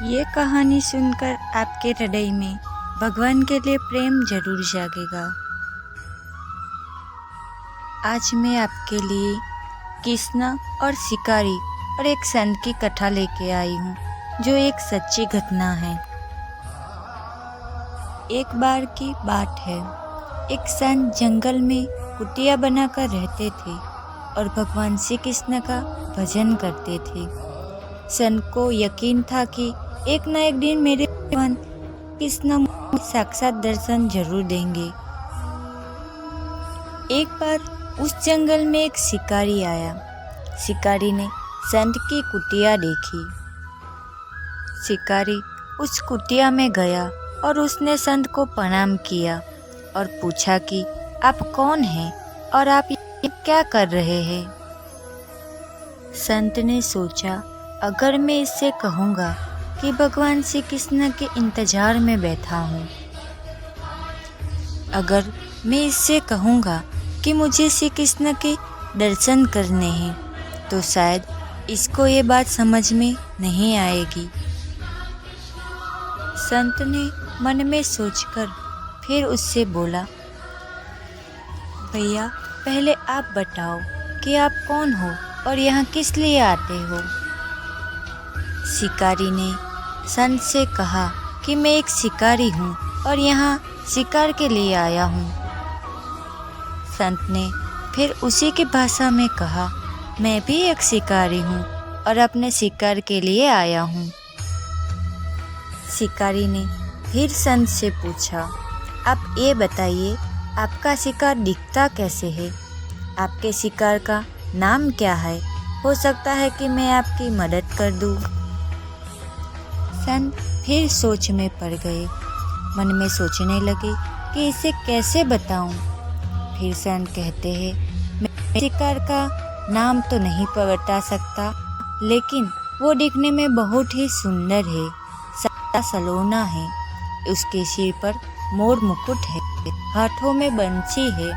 ये कहानी सुनकर आपके हृदय में भगवान के लिए प्रेम जरूर जागेगा। आज मैं आपके लिए कृष्ण और शिकारी और एक संत की कथा लेके आई हूँ, जो एक सच्ची घटना है। एक बार की बात है, एक संत जंगल में कुटिया बनाकर रहते थे और भगवान श्री कृष्ण का भजन करते थे। संत को यकीन था कि एक न एक दिन मेरे भगवान कृष्ण मुझे साक्षात दर्शन जरूर देंगे। एक बार उस जंगल में एक शिकारी आया। शिकारी ने संत की कुटिया देखी। शिकारी उस कुटिया में गया और उसने संत को प्रणाम किया और पूछा कि आप कौन हैं और आप ये क्या कर रहे हैं। संत ने सोचा, अगर मैं इससे कहूँगा कि भगवान श्री कृष्ण के इंतजार में बैठा हूँ, अगर मैं इससे कहूँगा कि मुझे श्री कृष्ण के दर्शन करने हैं, तो शायद इसको ये बात समझ में नहीं आएगी। संत ने मन में सोचकर फिर उससे बोला, भैया पहले आप बताओ कि आप कौन हो और यहाँ किस लिए आते हो। शिकारी ने संत से कहा कि मैं एक शिकारी हूँ और यहाँ शिकार के लिए आया हूँ। संत ने फिर उसी की भाषा में कहा, मैं भी एक शिकारी हूँ और अपने शिकार के लिए आया हूँ। शिकारी ने फिर संत से पूछा, आप ये बताइए, आपका शिकार दिखता कैसे है? आपके शिकार का नाम क्या है? हो सकता है कि मैं आपकी मदद कर दूँ। संत फिर सोच में पड़ गए। मन में सोचने लगे कि इसे कैसे बताऊं। फिर संत कहते हैं, मैं शिकार का नाम तो नहीं बता सकता, लेकिन वो दिखने में बहुत ही सुंदर है, सदा सलोना है, उसके सिर पर मोर मुकुट है, हाथों में बंसी है।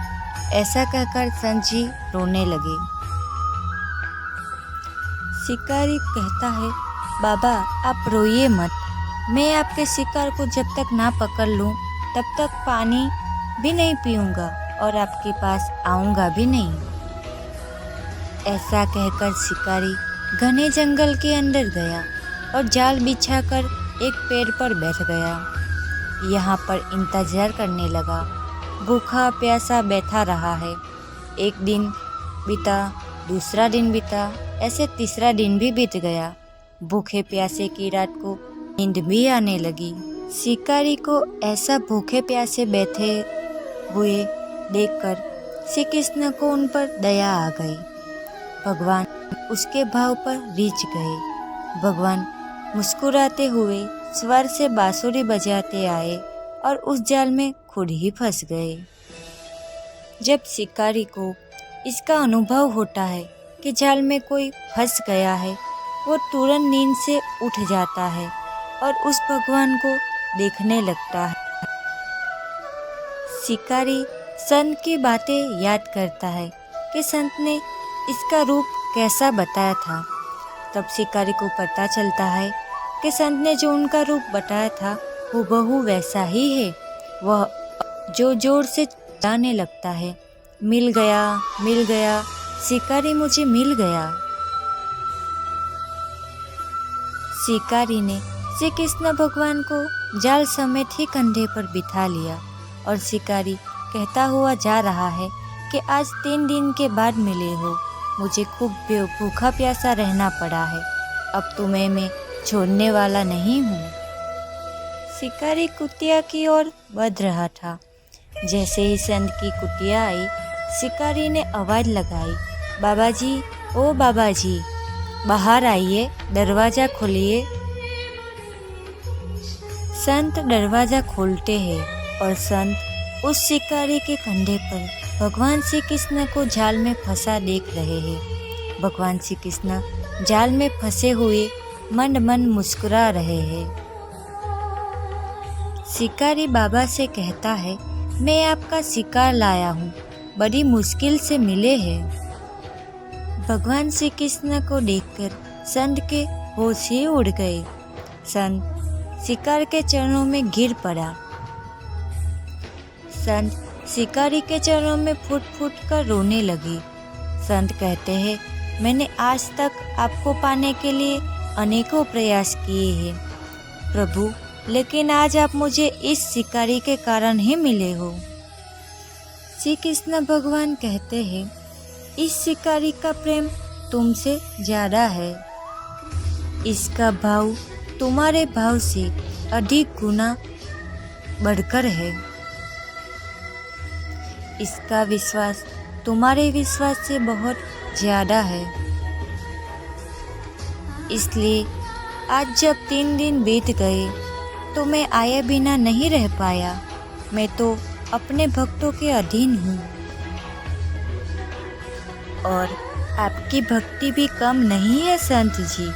ऐसा कहकर संत जी रोने लगे। शिकारी कहता है, बाबा आप रोइए मत, मैं आपके शिकार को जब तक ना पकड़ लूं तब तक पानी भी नहीं पीऊंगा और आपके पास आऊंगा भी नहीं। ऐसा कहकर शिकारी घने जंगल के अंदर गया और जाल बिछाकर एक पेड़ पर बैठ गया। यहाँ पर इंतजार करने लगा। भूखा प्यासा बैठा रहा है। एक दिन बीता, दूसरा दिन बीता, ऐसे तीसरा दिन भी बीत गया। भूखे प्यासे की रात को नींद भी आने लगी। शिकारी को ऐसा भूखे प्यासे बैठे हुए देखकर श्री कृष्ण को उन पर दया आ गई। भगवान उसके भाव पर रीझ गए। भगवान मुस्कुराते हुए स्वर से बांसुरी बजाते आए और उस जाल में खुद ही फंस गए। जब शिकारी को इसका अनुभव होता है कि जाल में कोई फंस गया है, वो तुरंत नींद से उठ जाता है और उस भगवान को देखने लगता है। शिकारी संत की बातें याद करता है कि संत ने इसका रूप कैसा बताया था। तब शिकारी को पता चलता है कि संत ने जो उनका रूप बताया था वो बहु वैसा ही है। वह जो जोर से चिल्लाने लगता है, मिल गया, शिकारी मुझे मिल गया। शिकारी ने श्री कृष्ण भगवान को जाल समेत ही कंधे पर बिठा लिया और शिकारी कहता हुआ जा रहा है कि आज 3 दिन के बाद मिले हो, मुझे खूब भूखा प्यासा रहना पड़ा है, अब तुम्हें मैं छोड़ने वाला नहीं हूँ। शिकारी कुटिया की ओर बढ़ रहा था। जैसे ही संत की कुटिया आई, शिकारी ने आवाज लगाई, बाबा जी, ओ बाबा जी, बाहर आइए, दरवाजा खोलिए। संत दरवाजा खोलते हैं और संत उस शिकारी के कंधे पर भगवान श्री कृष्ण को जाल में फंसा देख रहे हैं। भगवान श्री कृष्ण जाल में फंसे हुए मन मन मुस्कुरा रहे हैं। शिकारी बाबा से कहता है, मैं आपका शिकार लाया हूँ, बड़ी मुश्किल से मिले हैं। भगवान श्री कृष्ण को देखकर संत के होश ही उड़ गए। संत शिकारी के चरणों में गिर पड़ा। संत शिकारी के चरणों में फुट फुट कर रोने लगी। संत कहते हैं, मैंने आज तक आपको पाने के लिए अनेकों प्रयास किए हैं प्रभु, लेकिन आज आप मुझे इस शिकारी के कारण ही मिले हो। श्री कृष्ण भगवान कहते हैं, इस शिकारी का प्रेम तुमसे ज़्यादा है। इसका भाव तुम्हारे भाव से अधिक गुना बढ़कर है। इसका विश्वास तुम्हारे विश्वास से बहुत ज़्यादा है। इसलिए आज जब 3 दिन बीत गए तो मैं आए बिना नहीं रह पाया। मैं तो अपने भक्तों के अधीन हूँ और आपकी भक्ति भी कम नहीं है संत जी।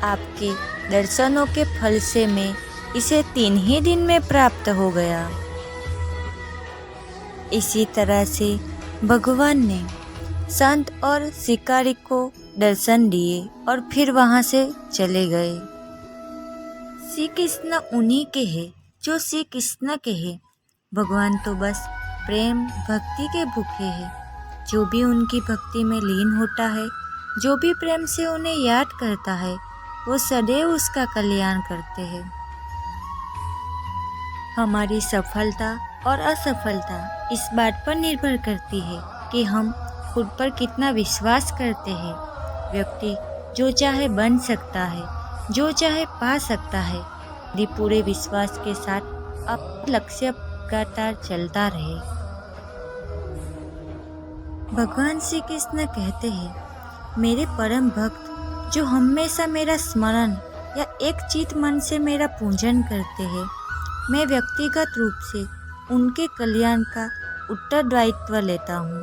आपके दर्शनों के फल से मैं इसे 3 ही दिन में प्राप्त हो गया। इसी तरह से भगवान ने संत और शिकारी को दर्शन दिए और फिर वहाँ से चले गए। श्री कृष्ण उन्हीं के हैं जो श्री कृष्ण के हैं। भगवान तो बस प्रेम भक्ति के भूखे हैं। जो भी उनकी भक्ति में लीन होता है, जो भी प्रेम से उन्हें याद करता है, वो सदैव उसका कल्याण करते हैं। हमारी सफलता और असफलता इस बात पर निर्भर करती है कि हम खुद पर कितना विश्वास करते हैं। व्यक्ति जो चाहे बन सकता है, जो चाहे पा सकता है, यदि पूरे विश्वास के साथ अपना लक्ष्य लगातार चलता रहे। भगवान श्री कृष्ण कहते हैं, मेरे परम भक्त जो हमेशा मेरा स्मरण या एक चित मन से मेरा पूजन करते हैं, मैं व्यक्तिगत रूप से उनके कल्याण का उत्तरदायित्व लेता हूँ।